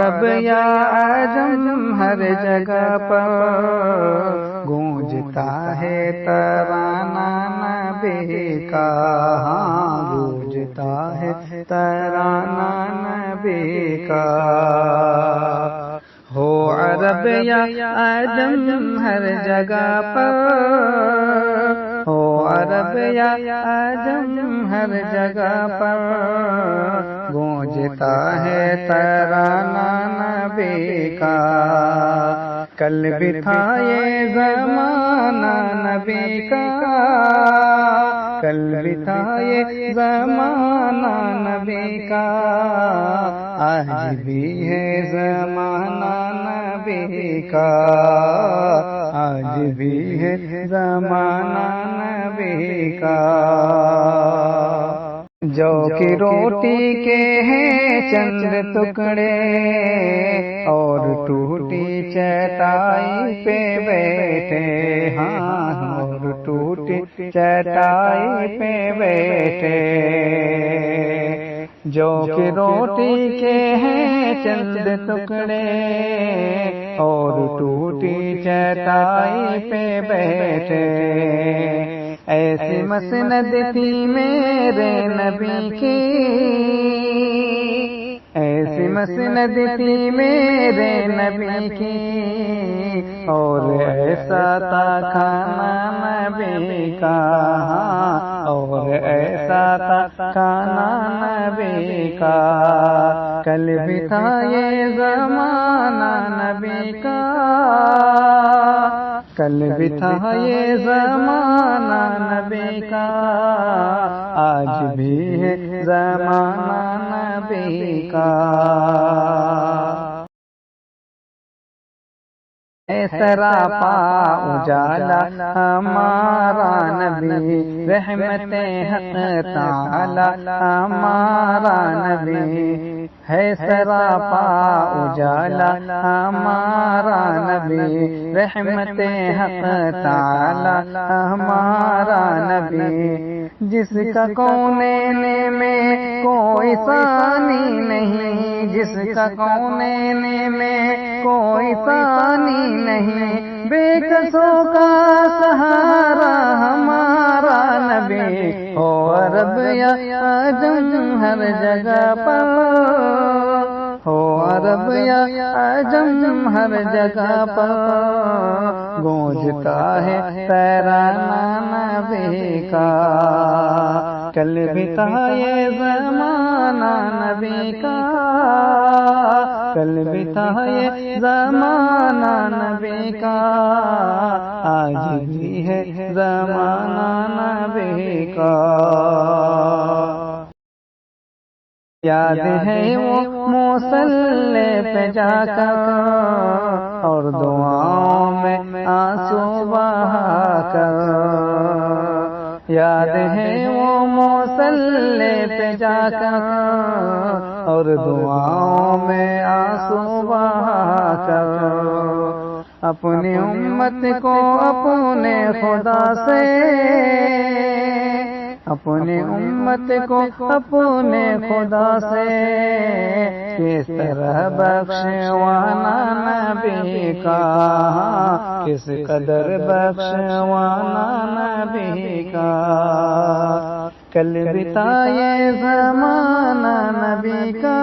عرب یا عجم ہر جگہ پر گونجتا ہے ترانہ نبی کا، گونجتا ہے ترانہ نبی کا۔ ہو عرب یا عجم ہر جگہ پر، ہو عرب یا عجم ہر جگہ پر گونجتا ہے ترانہ نبی کا۔ کل بھی تھا یہ زمانہ نبی کا، کل بھی تھا یہ زمانہ نبی کا، آج بھی ہے زمانہ نبی کا، آج بھی ہے زمانہ نبی کا۔ جو کی روٹی کے ہیں چند ٹکڑے اور ٹوٹی چٹائی پہ بیٹھے، ہاں اور ٹوٹی چٹائی پہ بیٹھے۔ جو کہ روٹی کے ہیں چند ٹکڑے اور ٹوٹی چٹائی پہ بیٹھے، ایسی مسند تھی میرے نبی کی، ایسی مسند تھی میرے نبی کی، اور ایسا تھا کھانا نبی کا، اور ایسا تھا کھانا نبی کا۔ کل بھی تھا یہ زمانہ نبی کا، کل بھی تھا یہ زمانہ نبی کا، آج بھی ہے زمانہ نبی کا۔ سراپا اجالا ہمارا نبی، رحمت حق تعالی ہمارا نبی ہے، سراپا اجالا ہمارا نبی، رحمت حق تعالی ہمارا نبی، جس کا کونین میں کوئی ثانی نہیں، جس کا کونین میں کوئی ثانی نہیں، بے کسوں کا سہارا ہمارا نبی، ہو عرب یا عجم ہر جگہ پر، ہو عرب یا عجم ہر جگہ پر گونجتا ہے ترانہ نبی کا۔ کل بھی تھا یہ زمانہ نبی کا، کل بھی تھا یہ زمانہ نبی کا، آج بھی ہے زمانہ نبی کا۔ یاد ہے وہ مصلی پہ جا کر اور دعاؤں میں آنسو بہا کر، یاد ہے وہ مصلی پہ جا کر اور دعاؤں میں آنسو بہا کر، اپنی امت کو اپنے خدا سے، اپنی امت کو اپنے خدا سے کس طرح بخشوانا نبی کا، کس قدر بخشوانا نبی کا۔ کل بھی تھا یہ زمانہ نبی کا،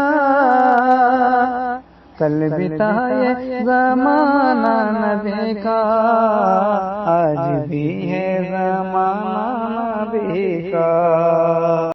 کل بھی تھا یہ زمانہ نبی کا، آج بھی ہے زمانہ نبی کا۔